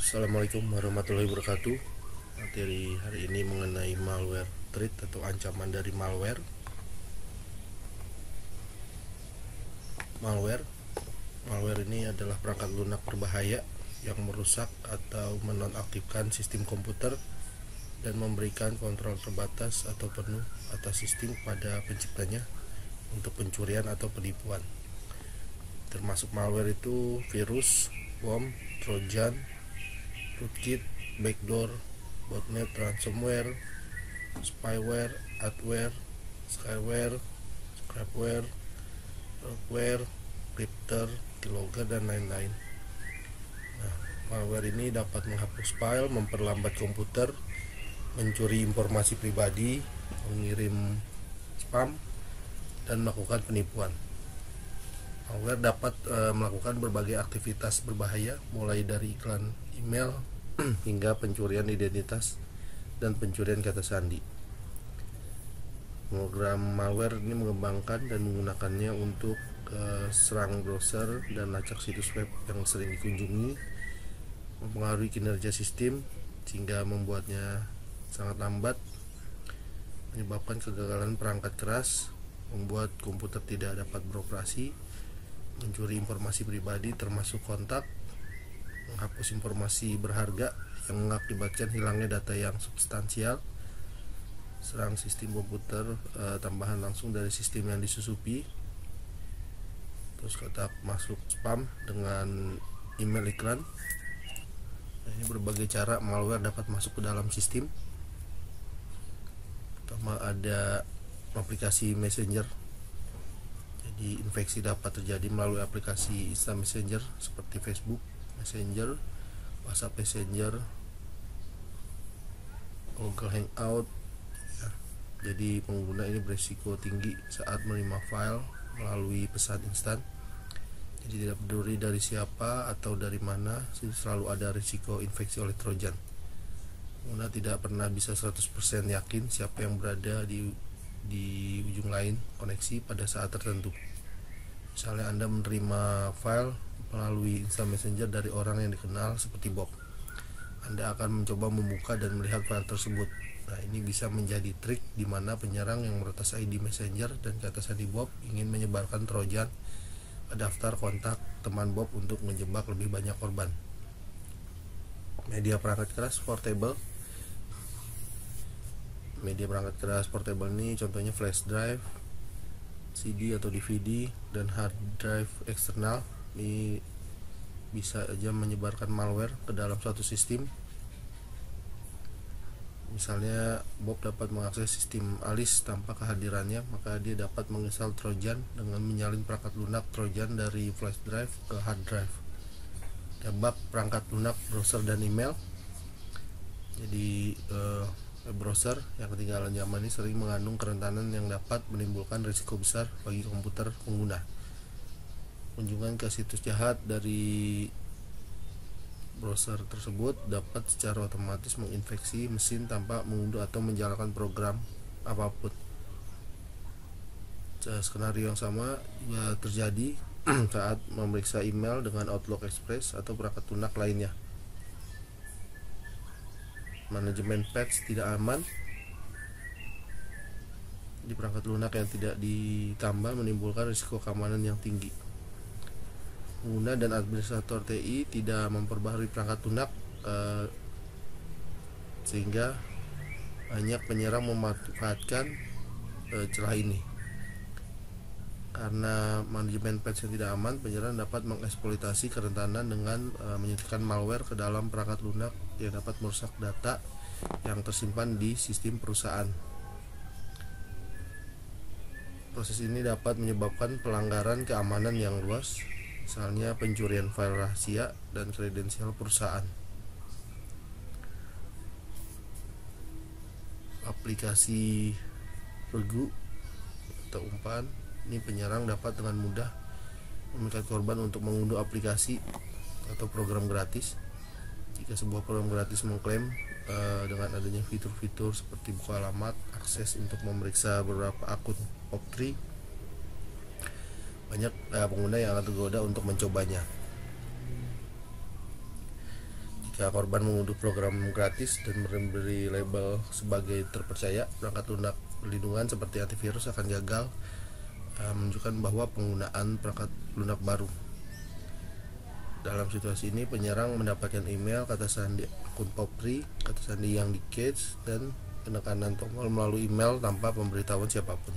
Assalamualaikum warahmatullahi wabarakatuh. Materi hari ini mengenai malware threat atau ancaman dari malware. Malware ini adalah perangkat lunak berbahaya yang merusak atau menonaktifkan sistem komputer dan memberikan kontrol terbatas atau penuh atas sistem pada penciptanya untuk pencurian atau penipuan. Termasuk malware itu virus, bom, trojan, rootkit, backdoor, botnet, ransomware, spyware, adware, skyware, scrapware, rogueware, crypter, keylogger, dan lain-lain. Malware ini dapat menghapus file, memperlambat komputer, mencuri informasi pribadi, mengirim spam, dan melakukan penipuan. Malware dapat melakukan berbagai aktivitas berbahaya, mulai dari iklan email hingga pencurian identitas dan pencurian kata sandi. Program malware ini mengembangkan dan menggunakannya untuk serang browser dan lacak situs web yang sering dikunjungi, mempengaruhi kinerja sistem sehingga membuatnya sangat lambat, menyebabkan kegagalan perangkat keras, membuat komputer tidak dapat beroperasi, mencuri informasi pribadi termasuk kontak, menghapus informasi berharga yang mengakibatkan hilangnya data yang substansial, serang sistem komputer tambahan langsung dari sistem yang disusupi, terus kotak masuk spam dengan email iklan. Ini berbagai cara malware dapat masuk ke dalam sistem. Pertama ada aplikasi messenger. Jadi infeksi dapat terjadi melalui aplikasi instant messenger seperti Facebook Messenger, WhatsApp Messenger, Google Hangout. Jadi pengguna ini berisiko tinggi saat menerima file melalui pesan instan. Jadi tidak peduli dari siapa atau dari mana, selalu ada risiko infeksi oleh trojan. Pengguna tidak pernah bisa 100% yakin siapa yang berada di ujung lain koneksi pada saat tertentu. Misalnya Anda menerima file melalui instant messenger dari orang yang dikenal seperti Bob. Anda akan mencoba membuka dan melihat file tersebut. Nah, ini bisa menjadi trik di mana penyerang yang meretas ID messenger dan kata sandi Bob ingin menyebarkan trojan ke daftar kontak teman Bob untuk menjebak lebih banyak korban. Media perangkat keras portable. Media perangkat keras portable ini contohnya flash drive, CD atau DVD, dan hard drive eksternal. Ini bisa aja menyebarkan malware ke dalam suatu sistem. Misalnya Bob dapat mengakses sistem Alice tanpa kehadirannya, maka dia dapat menginstal trojan dengan menyalin perangkat lunak trojan dari flash drive ke hard drive. Tebak perangkat lunak browser dan email. Jadi browser yang ketinggalan zaman ini sering mengandung kerentanan yang dapat menimbulkan risiko besar bagi komputer pengguna. Kunjungan ke situs jahat dari browser tersebut dapat secara otomatis menginfeksi mesin tanpa mengunduh atau menjalankan program apapun. Skenario yang sama juga terjadi saat memeriksa email dengan Outlook Express atau perangkat lunak lainnya. Manajemen patch tidak aman. Di perangkat lunak yang tidak ditambah menimbulkan risiko keamanan yang tinggi. Pengguna dan administrator TI tidak memperbaharui perangkat lunak sehingga banyak penyerang memanfaatkan celah ini. Karena manajemen patch yang tidak aman, penyerang dapat mengeksploitasi kerentanan dengan menyuntikkan malware ke dalam perangkat lunak yang dapat merusak data yang tersimpan di sistem perusahaan. Proses ini dapat menyebabkan pelanggaran keamanan yang luas, misalnya pencurian file rahasia dan kredensial perusahaan. Aplikasi regu atau umpan. Ini penyerang dapat dengan mudah memikat korban untuk mengunduh aplikasi atau program gratis. Jika sebuah program gratis mengklaim dengan adanya fitur-fitur seperti buka alamat, akses untuk memeriksa beberapa akun POP3, banyak pengguna yang akan tergoda untuk mencobanya. Jika korban mengunduh program gratis dan memberi label sebagai terpercaya, perangkat lunak perlindungan seperti antivirus akan gagal menunjukkan bahwa penggunaan perangkat lunak baru. Dalam situasi ini, penyerang mendapatkan email, kata sandi akun POP3, kata sandi yang di-cache, dan penekanan tombol melalui email tanpa pemberitahuan siapapun.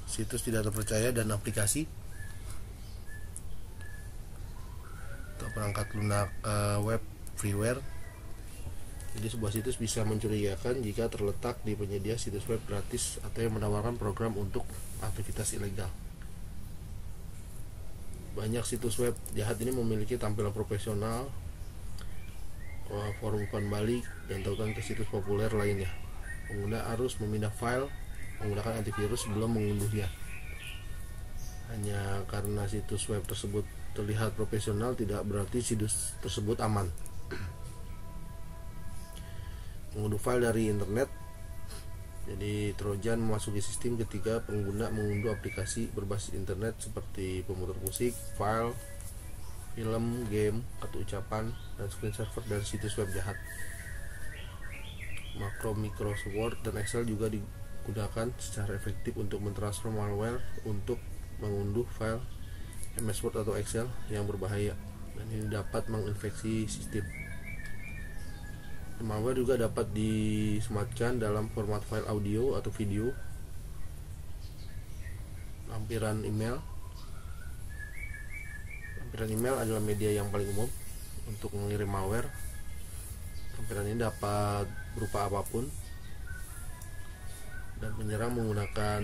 Situs tidak terpercaya dan aplikasi atau perangkat lunak web freeware. Jadi sebuah situs bisa mencurigakan jika terletak di penyedia situs web gratis atau yang menawarkan program untuk aktivitas ilegal. Banyak situs web jahat ini memiliki tampilan profesional, forum umpan balik, dan tautan ke situs populer lainnya. Pengguna harus memindah file menggunakan antivirus sebelum mengunduhnya. Hanya karena situs web tersebut terlihat profesional tidak berarti situs tersebut aman. Mengunduh file dari internet. Jadi Trojan memasuki sistem ketika pengguna mengunduh aplikasi berbasis internet seperti pemutar musik, file, film, game, kartu ucapan, dan screen saver dari situs web jahat. Makro Microsoft Word dan Excel juga digunakan secara efektif untuk mentransfer malware untuk mengunduh file MS Word atau Excel yang berbahaya, dan ini dapat menginfeksi sistem. Malware juga dapat disematkan dalam format file audio atau video. Lampiran email adalah media yang paling umum untuk mengirim malware. Lampiran ini dapat berupa apapun, dan penyerang menggunakan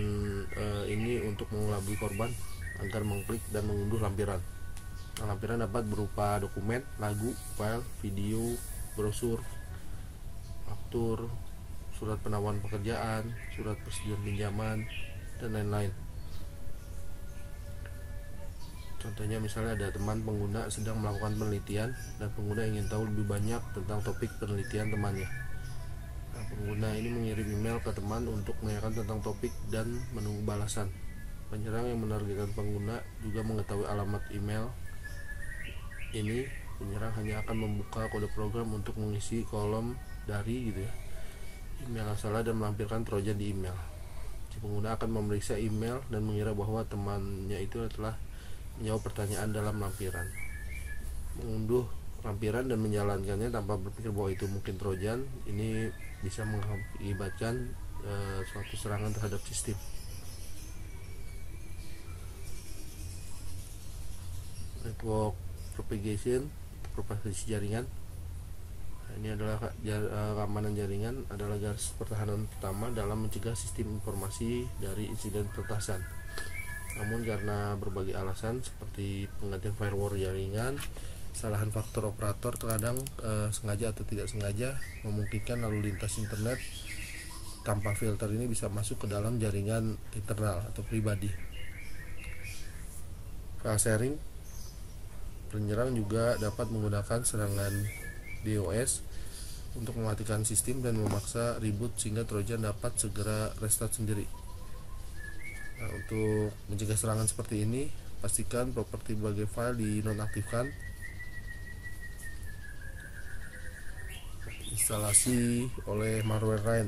ini untuk mengelabui korban agar mengklik dan mengunduh lampiran. Lampiran dapat berupa dokumen, lagu, file, video, brosur, faktur, surat penawaran pekerjaan, surat persetujuan pinjaman, dan lain-lain. Contohnya misalnya ada teman pengguna sedang melakukan penelitian dan pengguna ingin tahu lebih banyak tentang topik penelitian temannya. Nah, pengguna ini mengirim email ke teman untuk menanyakan tentang topik dan menunggu balasan. Penyerang yang menargetkan pengguna juga mengetahui alamat email ini. Penyerang hanya akan membuka kode program untuk mengisi kolom dari email yang salah dan melampirkan trojan di email. Si pengguna akan memeriksa email dan mengira bahwa temannya itu telah menjawab pertanyaan dalam lampiran. Mengunduh lampiran dan menjalankannya tanpa berpikir bahwa itu mungkin trojan, ini bisa mengakibatkan suatu serangan terhadap sistem. Network propagasi jaringan. Ini adalah keamanan jaringan adalah garis pertahanan pertama dalam mencegah sistem informasi dari insiden peretasan. Namun karena berbagai alasan seperti penggantian firewall jaringan, kesalahan faktor operator terkadang sengaja atau tidak sengaja memungkinkan lalu lintas internet tanpa filter ini bisa masuk ke dalam jaringan internal atau pribadi. File sharing. Penyerang juga dapat menggunakan serangan DOS untuk mematikan sistem dan memaksa reboot sehingga trojan dapat segera restart sendiri. Nah, untuk mencegah serangan seperti ini, pastikan properti berbagai file dinonaktifkan. Instalasi oleh malware lain.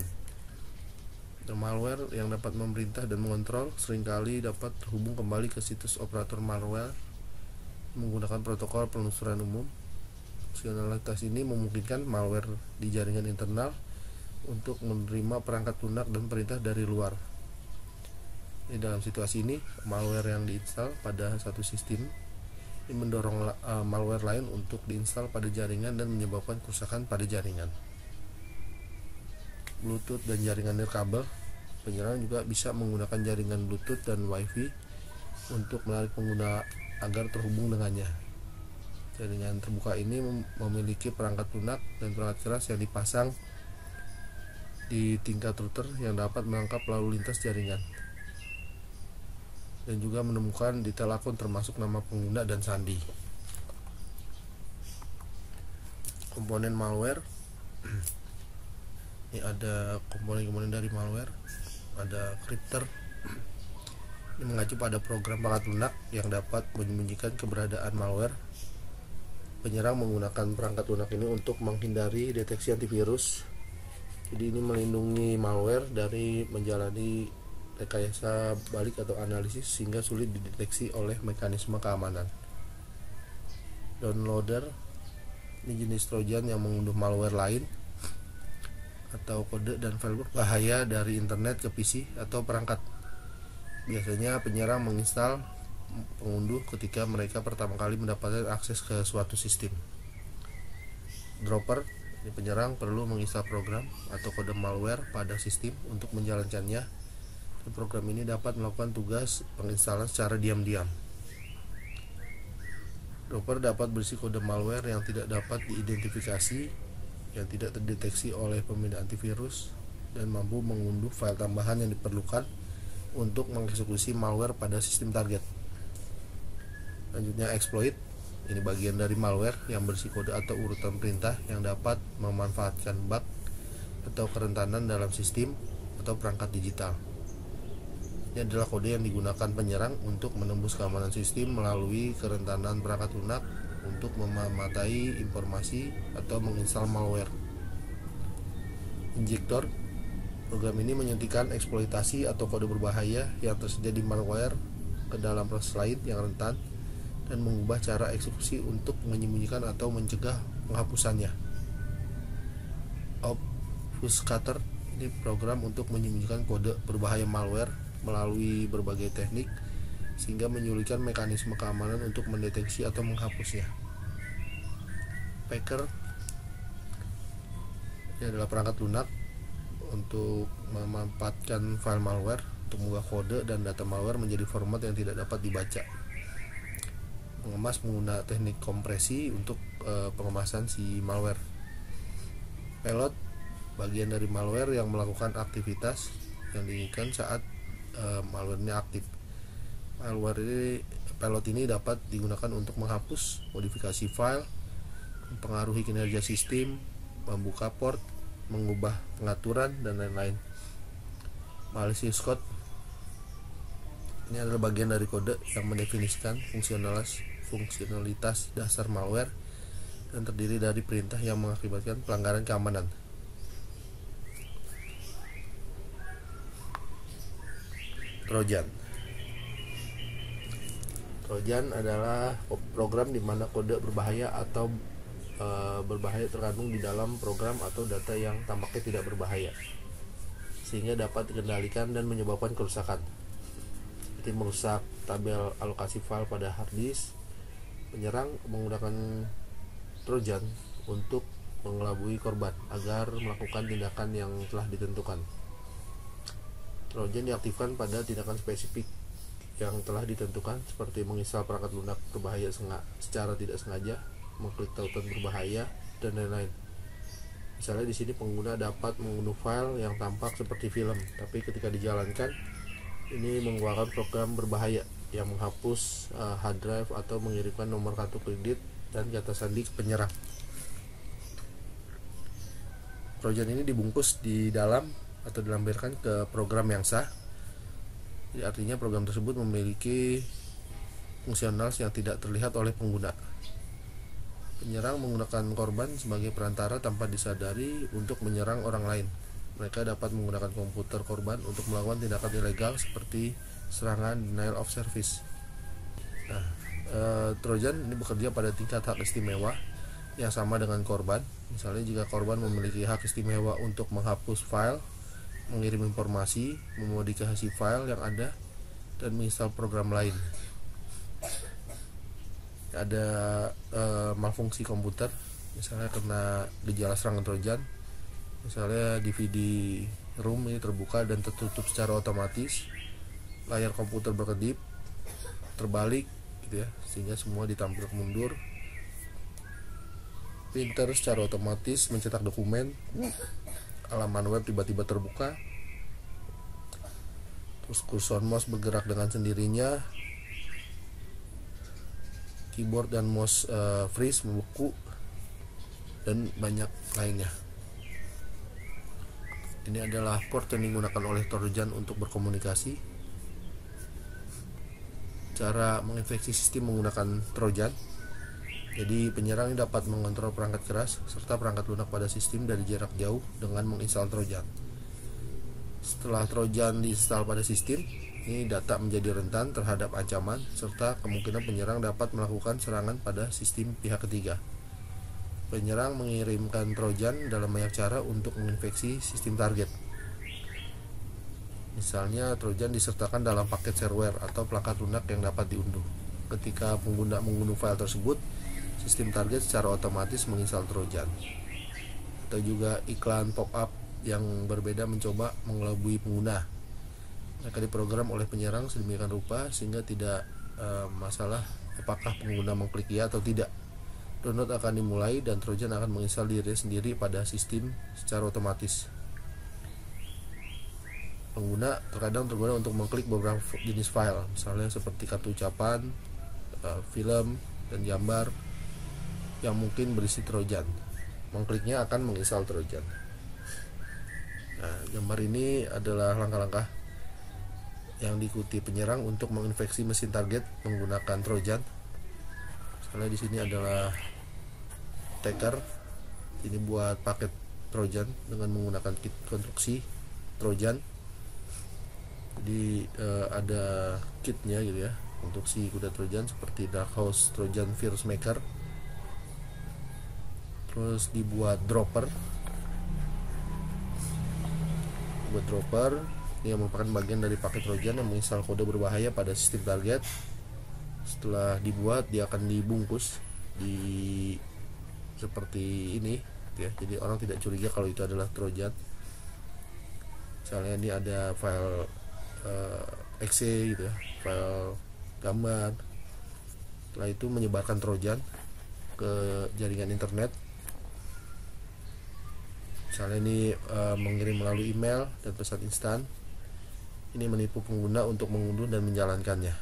Malware yang dapat memerintah dan mengontrol seringkali dapat terhubung kembali ke situs operator malware menggunakan protokol penelusuran umum. Fungsionalitas ini memungkinkan malware di jaringan internal untuk menerima perangkat lunak dan perintah dari luar. Dalam situasi ini, malware yang diinstal pada satu sistem ini mendorong malware lain untuk diinstal pada jaringan dan menyebabkan kerusakan pada jaringan. Bluetooth dan jaringan nirkabel. Penyerang juga bisa menggunakan jaringan Bluetooth dan Wi-Fi untuk menarik pengguna agar terhubung dengannya. Jaringan terbuka ini memiliki perangkat lunak dan perangkat keras yang dipasang di tingkat router yang dapat menangkap lalu lintas jaringan dan juga menemukan detail akun termasuk nama pengguna dan sandi. Komponen malware. Ini ada komponen-komponen dari malware. Ada crypter. Ini mengacu pada program perangkat lunak yang dapat menyembunyikan keberadaan malware. penyerang menggunakan perangkat lunak ini untuk menghindari deteksi antivirus. Jadi ini melindungi malware dari menjalani rekayasa balik atau analisis sehingga sulit dideteksi oleh mekanisme keamanan. Downloader ini jenis trojan yang mengunduh malware lain atau kode dan file berbahaya dari internet ke PC atau perangkat. Biasanya penyerang menginstal pengunduh ketika mereka pertama kali mendapatkan akses ke suatu sistem. Dropper, ini penyerang perlu menginstal program atau kode malware pada sistem untuk menjalankannya. Dan program ini dapat melakukan tugas penginstalan secara diam-diam. Dropper dapat berisi kode malware yang tidak dapat diidentifikasi, yang tidak terdeteksi oleh pemindah antivirus, dan mampu mengunduh file tambahan yang diperlukan untuk mengeksekusi malware pada sistem target. Selanjutnya exploit, ini bagian dari malware yang berisi kode atau urutan perintah yang dapat memanfaatkan bug atau kerentanan dalam sistem atau perangkat digital. Ini adalah kode yang digunakan penyerang untuk menembus keamanan sistem melalui kerentanan perangkat lunak untuk mematai informasi atau menginstal malware. Injektor, program ini menyuntikkan eksploitasi atau kode berbahaya yang tersedia di malware ke dalam proses lain yang rentan dan mengubah cara eksekusi untuk menyembunyikan atau mencegah penghapusannya. Obfuscator, ini program untuk menyembunyikan kode berbahaya malware melalui berbagai teknik sehingga menyulitkan mekanisme keamanan untuk mendeteksi atau menghapusnya. Packer, ini adalah perangkat lunak untuk memanfaatkan file malware untuk mengubah kode dan data malware menjadi format yang tidak dapat dibaca. Mengemas menggunakan teknik kompresi untuk pengemasan si malware. Payload, bagian dari malware yang melakukan aktivitas yang diinginkan saat malware-nya aktif. Payload ini dapat digunakan untuk menghapus, modifikasi file, mempengaruhi kinerja sistem, membuka port, mengubah pengaturan, dan lain-lain. Malicious code, ini adalah bagian dari kode yang mendefinisikan fungsionalitas dasar malware dan terdiri dari perintah yang mengakibatkan pelanggaran keamanan. Trojan adalah program di mana kode berbahaya atau berbahaya terkandung di dalam program atau data yang tampaknya tidak berbahaya, sehingga dapat dikendalikan dan menyebabkan kerusakan, seperti merusak tabel alokasi file pada hard disk. Penyerang menggunakan Trojan untuk mengelabui korban agar melakukan tindakan yang telah ditentukan. Trojan diaktifkan pada tindakan spesifik yang telah ditentukan, seperti menginstal perangkat lunak berbahaya secara tidak sengaja, mengklik tautan berbahaya, dan lain-lain. Misalnya di sini pengguna dapat mengunduh file yang tampak seperti film, tapi ketika dijalankan ini mengeluarkan program berbahaya yang menghapus hard drive atau mengirimkan nomor kartu kredit dan kata sandi ke penyerang. Trojan ini dibungkus di dalam atau dilampirkan ke program yang sah. Jadi artinya program tersebut memiliki fungsional yang tidak terlihat oleh pengguna. Penyerang menggunakan korban sebagai perantara tanpa disadari untuk menyerang orang lain. Mereka dapat menggunakan komputer korban untuk melakukan tindakan ilegal seperti serangan denial of service. Trojan ini bekerja pada tingkat hak istimewa yang sama dengan korban. Misalnya jika korban memiliki hak istimewa untuk menghapus file, mengirim informasi, memodifikasi file yang ada, dan menginstal program lain. Ada malfungsi komputer, misalnya kena gejala serangan Trojan, misalnya DVD room ini terbuka dan tertutup secara otomatis, layar komputer berkedip, terbalik, gitu ya, sehingga semua ditampilkan mundur. Printer secara otomatis mencetak dokumen, halaman web tiba-tiba terbuka, terus kursor mouse bergerak dengan sendirinya, keyboard dan mouse freeze, membeku, dan banyak lainnya. Ini adalah port yang digunakan oleh Trojan untuk berkomunikasi. Cara menginfeksi sistem menggunakan Trojan, Jadi penyerang ini dapat mengontrol perangkat keras serta perangkat lunak pada sistem dari jarak jauh dengan menginstal Trojan. Setelah Trojan diinstal pada sistem, ini data menjadi rentan terhadap ancaman serta kemungkinan penyerang dapat melakukan serangan pada sistem pihak ketiga. Penyerang mengirimkan Trojan dalam banyak cara untuk menginfeksi sistem target. Misalnya Trojan disertakan dalam paket shareware atau perangkat lunak yang dapat diunduh. Ketika pengguna mengunduh file tersebut, sistem target secara otomatis menginstal Trojan. Atau juga iklan pop-up yang berbeda mencoba mengelabui pengguna. Mereka diprogram oleh penyerang sedemikian rupa sehingga tidak masalah apakah pengguna mengklik ya atau tidak. Download akan dimulai dan Trojan akan menginstal diri sendiri pada sistem secara otomatis. Pengguna terkadang tergoda untuk mengklik beberapa jenis file, misalnya seperti kartu ucapan, film, dan gambar yang mungkin berisi Trojan. Mengkliknya akan menginstal Trojan. Nah, gambar ini adalah langkah-langkah yang diikuti penyerang untuk menginfeksi mesin target menggunakan Trojan. Misalnya di sini adalah attacker. Ini buat paket Trojan dengan menggunakan kit konstruksi Trojan. Jadi ada kitnya gitu ya untuk si kuda Trojan, seperti Dark House Trojan Virus Maker. Terus dibuat dropper. Buat dropper ini yang merupakan bagian dari paket Trojan yang menginstal kode berbahaya pada sistem target. Setelah dibuat, dia akan dibungkus di seperti ini ya. Jadi orang tidak curiga kalau itu adalah Trojan. Misalnya ini ada file exe gitu ya, file gambar. Setelah itu menyebarkan Trojan ke jaringan internet. Misalnya ini mengirim melalui email dan pesan instan. Ini menipu pengguna untuk mengunduh dan menjalankannya.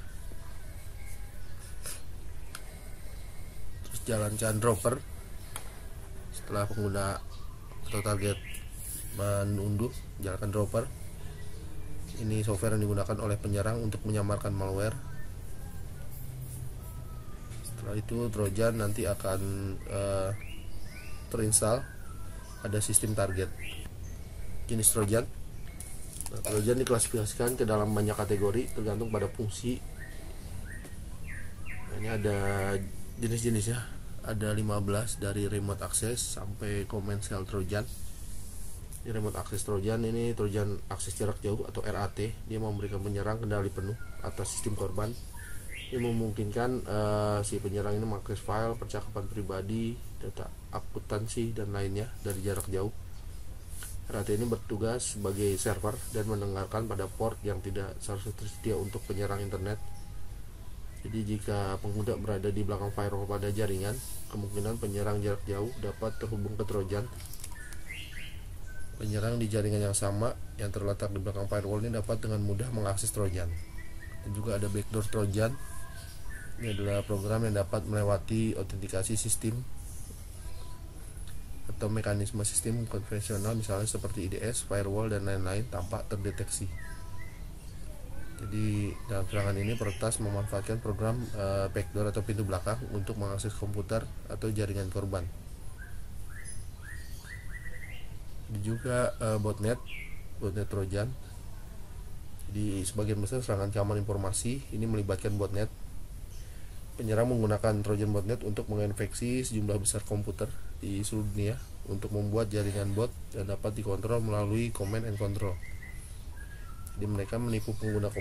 Terus jalankan dropper. Setelah pengguna atau target mengunduh, jalankan dropper. Ini software yang digunakan oleh penyerang untuk menyamarkan malware. Setelah itu Trojan nanti akan terinstall pada sistem target. Jenis Trojan. Nah, Trojan diklasifikasikan ke dalam banyak kategori tergantung pada fungsi. Nah, ini ada jenis-jenisnya. Ada 15 dari remote access sampai command shell Trojan. Ini remote access Trojan, ini Trojan akses jarak jauh atau RAT. Dia memberikan penyerang kendali penuh atas sistem korban. Ini memungkinkan si penyerang ini mengakses file, percakapan pribadi, data akuntansi dan lainnya dari jarak jauh. RAT ini bertugas sebagai server dan mendengarkan pada port yang tidak seharusnya tersedia untuk penyerang internet. Jadi jika pengguna berada di belakang firewall pada jaringan, kemungkinan penyerang jarak jauh dapat terhubung ke Trojan. Penyerang di jaringan yang sama yang terletak di belakang firewall ini dapat dengan mudah mengakses Trojan. Dan juga ada backdoor Trojan. Ini adalah program yang dapat melewati autentikasi sistem atau mekanisme sistem konvensional, misalnya seperti IDS, firewall, dan lain-lain tanpa terdeteksi. Jadi dalam serangan ini peretas memanfaatkan program backdoor atau pintu belakang untuk mengakses komputer atau jaringan korban. Ada juga botnet Trojan. Di sebagian besar serangan keamanan informasi ini melibatkan botnet. Penyerang menggunakan Trojan botnet untuk menginfeksi sejumlah besar komputer di seluruh dunia untuk membuat jaringan bot dan dapat dikontrol melalui command and control. Jadi mereka menipu pengguna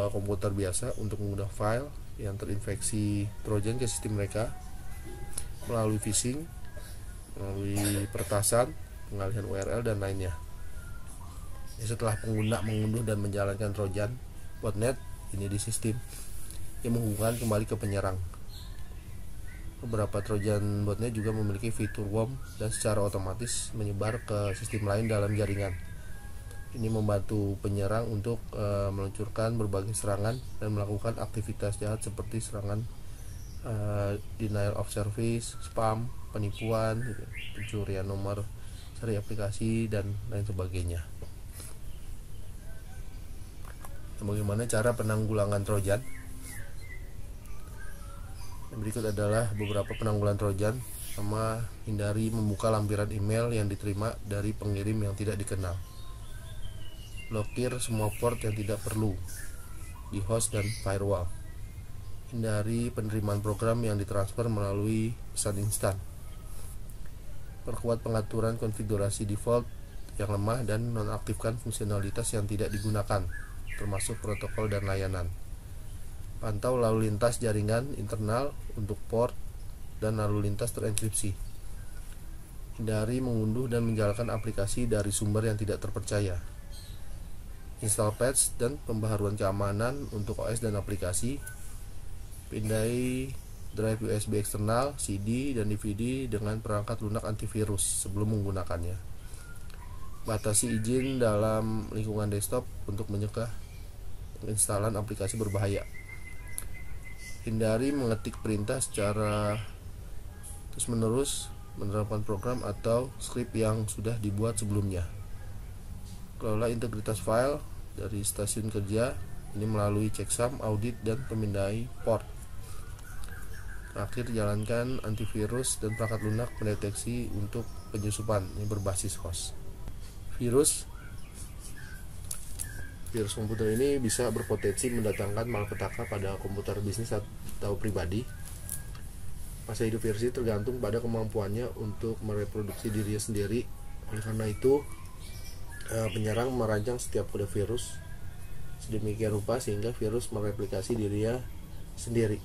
komputer biasa untuk mengunduh file yang terinfeksi Trojan ke sistem mereka melalui phishing, melalui peretasan, pengalihan URL, dan lainnya. Setelah pengguna mengunduh dan menjalankan Trojan botnet ini di sistem, yang menghubungkan kembali ke penyerang. Beberapa Trojan botnet juga memiliki fitur worm dan secara otomatis menyebar ke sistem lain dalam jaringan. Ini membantu penyerang untuk meluncurkan berbagai serangan dan melakukan aktivitas jahat seperti serangan denial of service, spam, penipuan, pencurian nomor seri aplikasi, dan lain sebagainya. Bagaimana cara penanggulangan Trojan? Berikut adalah beberapa penanggulan Trojan. Pertama, hindari membuka lampiran email yang diterima dari pengirim yang tidak dikenal. Blokir semua port yang tidak perlu di host dan firewall. Hindari penerimaan program yang ditransfer melalui pesan instan. Perkuat pengaturan konfigurasi default yang lemah dan nonaktifkan fungsionalitas yang tidak digunakan, termasuk protokol dan layanan. Pantau lalu lintas jaringan internal untuk port dan lalu lintas terenkripsi. Hindari mengunduh dan menjalankan aplikasi dari sumber yang tidak terpercaya. Install patch dan pembaharuan keamanan untuk OS dan aplikasi. Pindai drive USB eksternal, CD, dan DVD dengan perangkat lunak antivirus sebelum menggunakannya. Batasi izin dalam lingkungan desktop untuk mencegah penginstalan aplikasi berbahaya. Hindari mengetik perintah secara terus-menerus menerapkan program atau skrip yang sudah dibuat sebelumnya. Kelola integritas file dari stasiun kerja ini melalui checksum, audit, dan pemindai port. Terakhir, jalankan antivirus dan perangkat lunak pendeteksi untuk penyusupan ini berbasis host. Virus komputer ini bisa berpotensi mendatangkan malapetaka pada komputer bisnis atau pribadi. Masa hidup virus ini tergantung pada kemampuannya untuk mereproduksi dirinya sendiri. Oleh karena itu, penyerang merancang setiap kode virus sedemikian rupa sehingga virus mereplikasi dirinya sendiri.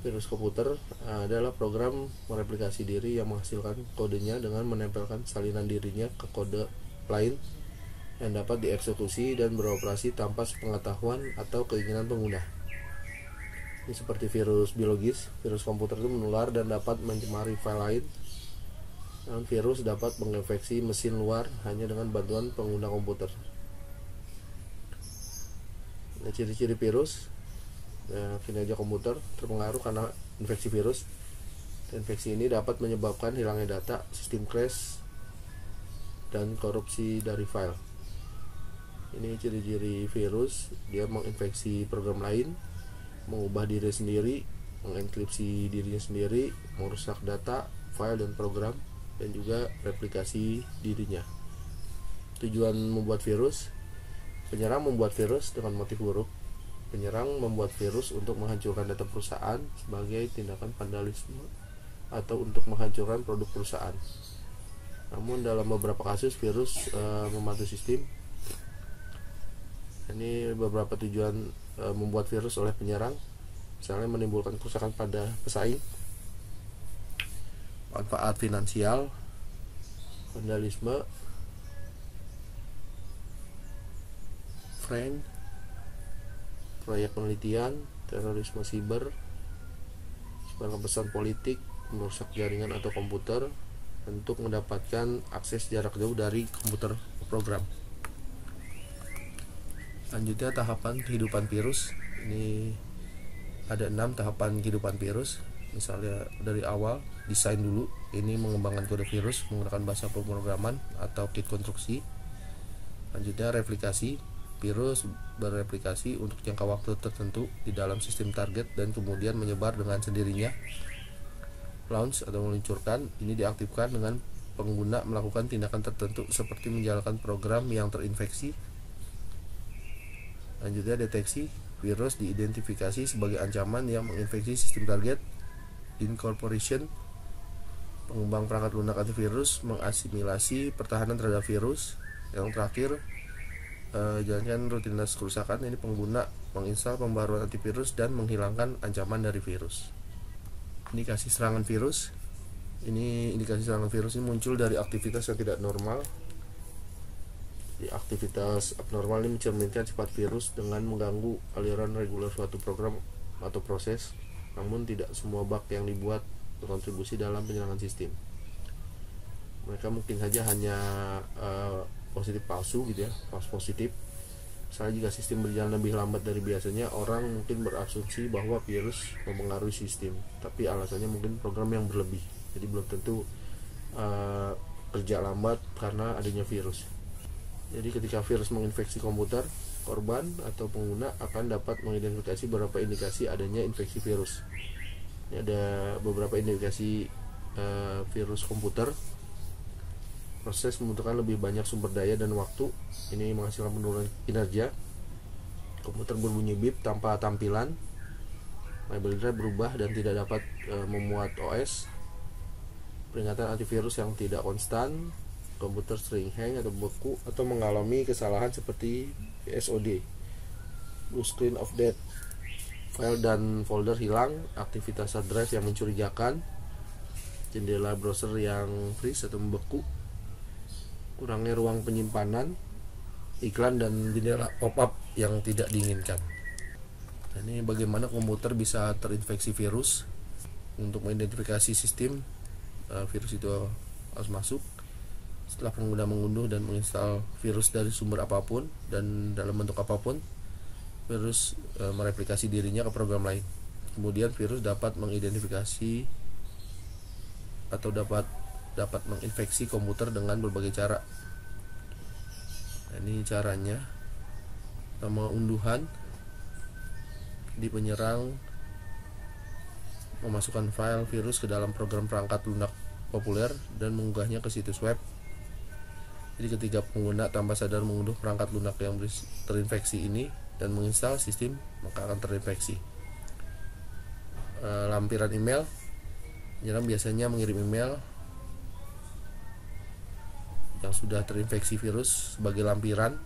Virus komputer adalah program mereplikasi diri yang menghasilkan kodenya dengan menempelkan salinan dirinya ke kode lain yang dapat dieksekusi dan beroperasi tanpa sepengetahuan atau keinginan pengguna. Ini seperti virus biologis, virus komputer itu menular dan dapat mencemari file lain. Dan virus dapat menginfeksi mesin luar hanya dengan bantuan pengguna komputer. Nah, ciri-ciri virus, kinerja komputer terpengaruh karena infeksi virus. Infeksi ini dapat menyebabkan hilangnya data, sistem crash, dan korupsi dari file. Ini ciri-ciri virus, dia menginfeksi program lain, mengubah diri sendiri, mengenkripsi dirinya sendiri, merusak data, file dan program, dan juga replikasi dirinya. Tujuan membuat virus, penyerang membuat virus dengan motif buruk. Penyerang membuat virus untuk menghancurkan data perusahaan sebagai tindakan vandalisme atau untuk menghancurkan produk perusahaan. Namun dalam beberapa kasus virus membantu sistem. Ini beberapa tujuan membuat virus oleh penyerang, misalnya menimbulkan kerusakan pada pesaing, manfaat finansial, vandalisme, prank, proyek penelitian, terorisme siber, sebarang pesan politik, merusak jaringan atau komputer untuk mendapatkan akses jarak jauh dari komputer program. Selanjutnya tahapan kehidupan virus. Ini ada 6 tahapan kehidupan virus. Misalnya dari awal desain dulu, ini mengembangkan kode virus menggunakan bahasa pemrograman atau kit konstruksi. Selanjutnya replikasi, virus bereplikasi untuk jangka waktu tertentu di dalam sistem target dan kemudian menyebar dengan sendirinya. Launch atau meluncurkan, ini diaktifkan dengan pengguna melakukan tindakan tertentu seperti menjalankan program yang terinfeksi. Selanjutnya deteksi, virus diidentifikasi sebagai ancaman yang menginfeksi sistem target. Incorporation, pengembang perangkat lunak antivirus mengasimilasi pertahanan terhadap virus. Yang terakhir, jalankan rutinitas kerusakan, ini pengguna menginstal pembaruan antivirus dan menghilangkan ancaman dari virus. Indikasi serangan virus, ini indikasi serangan virus ini muncul dari aktivitas yang tidak normal. Di aktivitas abnormal ini mencerminkan sifat virus dengan mengganggu aliran reguler suatu program atau proses, namun tidak semua bug yang dibuat berkontribusi dalam penyerangan sistem. Mereka mungkin saja hanya positif palsu gitu ya, false positif. Misalnya jika sistem berjalan lebih lambat dari biasanya, orang mungkin berasumsi bahwa virus mempengaruhi sistem, tapi alasannya mungkin program yang berlebih. Jadi belum tentu kerja lambat karena adanya virus. Jadi ketika virus menginfeksi komputer, korban atau pengguna akan dapat mengidentifikasi beberapa indikasi adanya infeksi virus. Ini ada beberapa indikasi virus komputer. Proses membutuhkan lebih banyak sumber daya dan waktu. Ini menghasilkan penurunan kinerja. Komputer berbunyi bip tanpa tampilan. Label drive berubah dan tidak dapat memuat OS. Peringatan antivirus yang tidak konstan. Komputer sering hang atau beku atau mengalami kesalahan seperti SOD. Blue screen of death. File dan folder hilang. Aktivitas hard drive yang mencurigakan. Jendela browser yang freeze atau membeku. Kurangnya ruang penyimpanan. Iklan dan jendela pop-up yang tidak diinginkan. Nah, ini bagaimana komputer bisa terinfeksi virus. Untuk mengidentifikasi sistem virus itu harus masuk setelah pengguna mengunduh dan menginstal virus dari sumber apapun dan dalam bentuk apapun. Virus mereplikasi dirinya ke program lain. Kemudian virus dapat mengidentifikasi atau dapat menginfeksi komputer dengan berbagai cara. Nah, ini caranya. Pertama, unduhan. Di penyerang memasukkan file virus ke dalam program perangkat lunak populer dan mengunggahnya ke situs web. Jadi ketika pengguna tanpa sadar mengunduh perangkat lunak yang terinfeksi ini dan menginstal sistem, maka akan terinfeksi. Lampiran email. Penyerang biasanya mengirim email yang sudah terinfeksi virus sebagai lampiran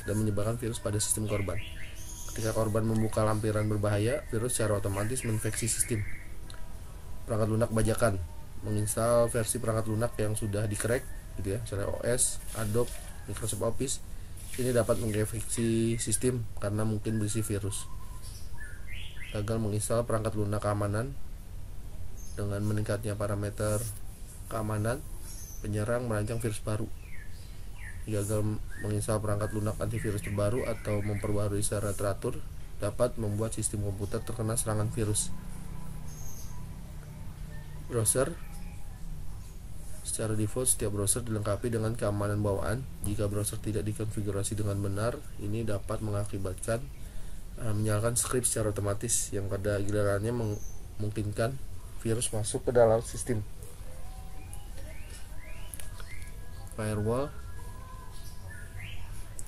dan menyebarkan virus pada sistem korban. Ketika korban membuka lampiran berbahaya, virus secara otomatis menginfeksi sistem. Perangkat lunak bajakan. Menginstal versi perangkat lunak yang sudah di-crack gitu ya, misalnya OS, Adobe, Microsoft Office. Ini dapat menginfeksi sistem karena mungkin berisi virus. Gagal menginstal perangkat lunak keamanan. Dengan meningkatnya parameter keamanan, penyerang merancang virus baru. Gagal menginstal perangkat lunak antivirus terbaru atau memperbarui secara teratur dapat membuat sistem komputer terkena serangan virus. Browser. Secara default, setiap browser dilengkapi dengan keamanan bawaan. Jika browser tidak dikonfigurasi dengan benar, ini dapat mengakibatkan menyalakan script secara otomatis yang pada gilirannya memungkinkan virus masuk ke dalam sistem. Firewall.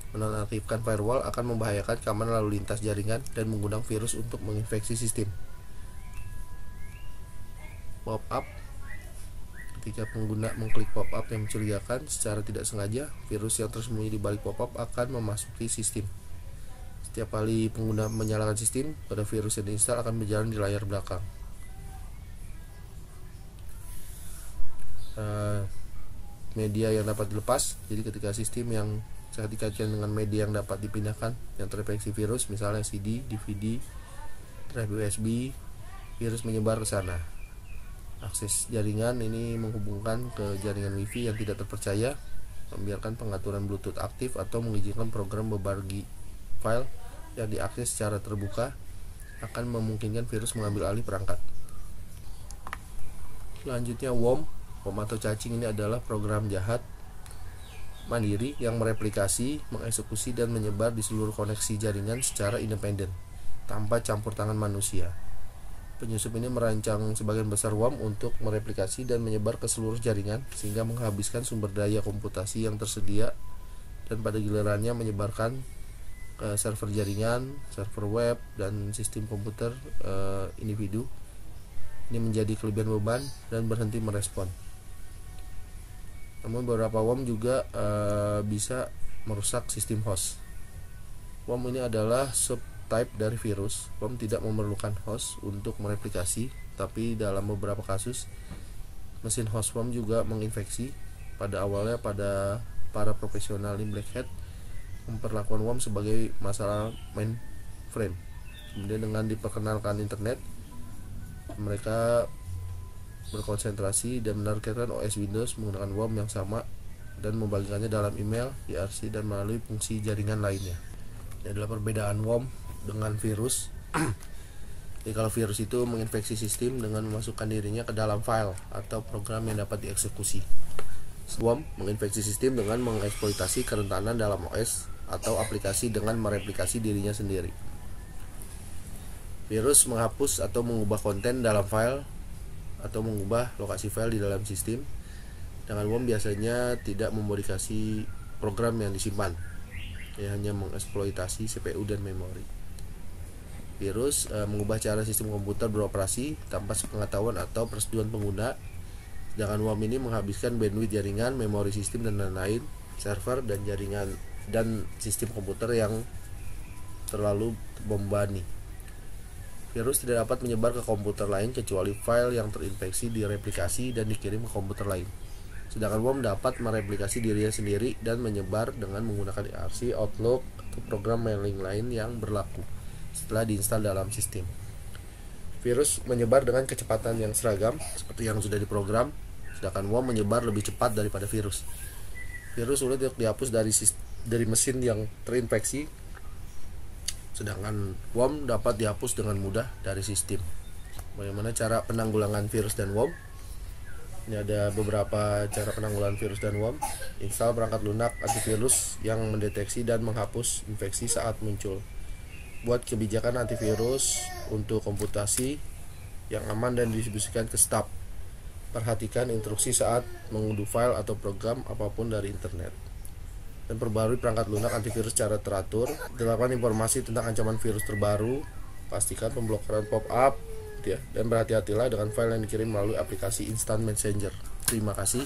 Menonaktifkan firewall akan membahayakan keamanan lalu lintas jaringan dan mengundang virus untuk menginfeksi sistem. Pop-up. Ketika pengguna mengklik pop-up yang mencurigakan secara tidak sengaja, virus yang tersembunyi di balik pop-up akan memasuki sistem. Setiap kali pengguna menyalakan sistem, pada virus yang diinstal akan berjalan di layar belakang. Media yang dapat dilepas. Jadi ketika sistem yang saat dikaitkan dengan media yang dapat dipindahkan yang terinfeksi virus, misalnya CD, DVD, drive USB, virus menyebar ke sana. Akses jaringan ini menghubungkan ke jaringan WiFi yang tidak terpercaya, membiarkan pengaturan Bluetooth aktif atau mengizinkan program berbagi file yang diakses secara terbuka akan memungkinkan virus mengambil alih perangkat. Selanjutnya worm atau cacing. Ini adalah program jahat mandiri yang mereplikasi, mengeksekusi dan menyebar di seluruh koneksi jaringan secara independen tanpa campur tangan manusia. Penyusup ini merancang sebagian besar worm untuk mereplikasi dan menyebar ke seluruh jaringan sehingga menghabiskan sumber daya komputasi yang tersedia dan pada gilirannya menyebarkan ke server jaringan, server web, dan sistem komputer individu. Ini menjadi kelebihan beban dan berhenti merespon. Namun beberapa worm juga bisa merusak sistem host. Worm ini adalah subtype dari virus. Worm tidak memerlukan host untuk mereplikasi, tapi dalam beberapa kasus mesin host worm juga menginfeksi. Pada awalnya pada para profesional di Black Hat memperlakukan worm sebagai masalah mainframe. Kemudian dengan diperkenalkan internet, mereka berkonsentrasi dan menargetkan OS Windows menggunakan worm yang sama dan membagikannya dalam email, IRC, dan melalui fungsi jaringan lainnya. Ini adalah perbedaan worm dengan virus. Jadi kalau virus itu menginfeksi sistem dengan memasukkan dirinya ke dalam file atau program yang dapat dieksekusi. Worm menginfeksi sistem dengan mengeksploitasi kerentanan dalam OS atau aplikasi dengan mereplikasi dirinya sendiri. Virus menghapus atau mengubah konten dalam file atau mengubah lokasi file di dalam sistem. Dengan worm biasanya tidak memodifikasi program yang disimpan, hanya mengeksploitasi CPU dan memori. Virus mengubah cara sistem komputer beroperasi tanpa sepengetahuan atau persetujuan pengguna. Sedangkan worm ini menghabiskan bandwidth jaringan, memori sistem dan lain-lain, server dan jaringan dan sistem komputer yang terlalu membebani. Virus tidak dapat menyebar ke komputer lain kecuali file yang terinfeksi direplikasi dan dikirim ke komputer lain. Sedangkan worm dapat mereplikasi dirinya sendiri dan menyebar dengan menggunakan IRC, Outlook, atau program mailing lain yang berlaku setelah diinstal dalam sistem. Virus menyebar dengan kecepatan yang seragam seperti yang sudah diprogram, sedangkan worm menyebar lebih cepat daripada virus. Virus sulit dihapus dari mesin yang terinfeksi, sedangkan worm dapat dihapus dengan mudah dari sistem. Bagaimana cara penanggulangan virus dan worm? Ini ada beberapa cara penanggulangan virus dan worm. Install perangkat lunak antivirus yang mendeteksi dan menghapus infeksi saat muncul. Buat kebijakan antivirus untuk komputasi yang aman dan didistribusikan ke staf. Perhatikan instruksi saat mengunduh file atau program apapun dari internet. Dan perbarui perangkat lunak antivirus secara teratur. Terdapat informasi tentang ancaman virus terbaru. Pastikan pemblokiran pop-up, dan berhati-hatilah dengan file yang dikirim melalui aplikasi Instant Messenger. Terima kasih.